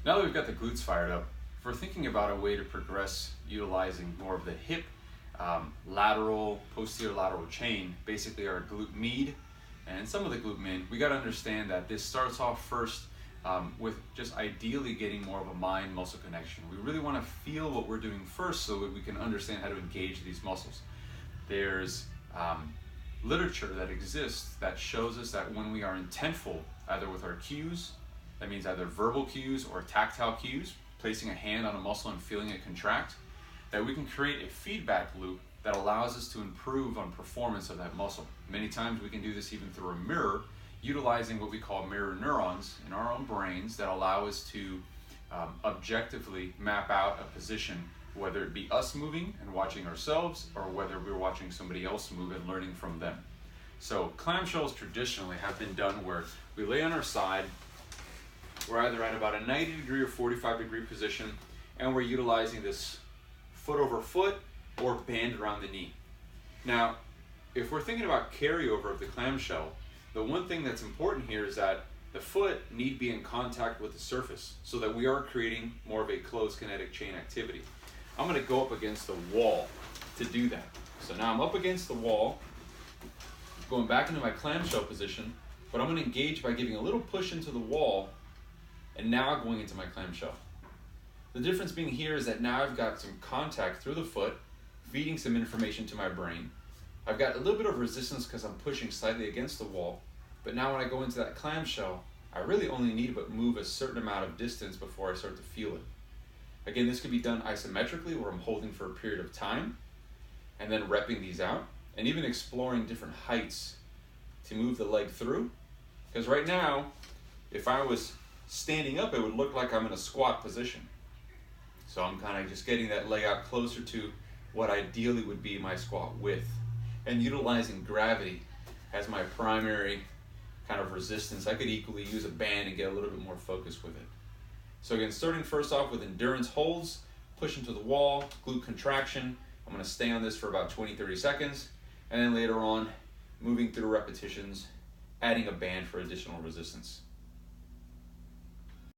Now that we've got the glutes fired up, if we're thinking about a way to progress utilizing more of the hip, lateral, posterior lateral chain, basically our glute med and some of the glute min, we got to understand that this starts off first with just ideally getting more of a mind-muscle connection. We really want to feel what we're doing first so that we can understand how to engage these muscles. There's literature that exists that shows us that when we are intentful, either with our cues, that means either verbal cues or tactile cues, placing a hand on a muscle and feeling it contract, that we can create a feedback loop that allows us to improve on performance of that muscle. Many times we can do this even through a mirror, utilizing what we call mirror neurons in our own brains that allow us to objectively map out a position, whether it be us moving and watching ourselves or whether we're watching somebody else move and learning from them. So clamshells traditionally have been done where we lay on our side, we're either at about a 90 degree or 45 degree position, and we're utilizing this foot over foot or band around the knee. Now, if we're thinking about carryover of the clamshell, the one thing that's important here is that the foot need be in contact with the surface so that we are creating more of a closed kinetic chain activity. I'm going to go up against the wall to do that. So now I'm up against the wall, going back into my clamshell position, but I'm going to engage by giving a little push into the wall and now going into my clamshell. The difference being here is that now I've got some contact through the foot, feeding some information to my brain. I've got a little bit of resistance because I'm pushing slightly against the wall, but now when I go into that clamshell, I really only need to move a certain amount of distance before I start to feel it. Again, this could be done isometrically where I'm holding for a period of time and then repping these out and even exploring different heights to move the leg through. Because right now, if I was standing up, it would look like I'm in a squat position. So I'm kind of just getting that leg out closer to what ideally would be my squat width and utilizing gravity as my primary kind of resistance. I could equally use a band and get a little bit more focus with it. So again, starting first off with endurance holds, push into the wall, glute contraction. I'm going to stay on this for about 20-30 seconds, and then later on, moving through repetitions, adding a band for additional resistance.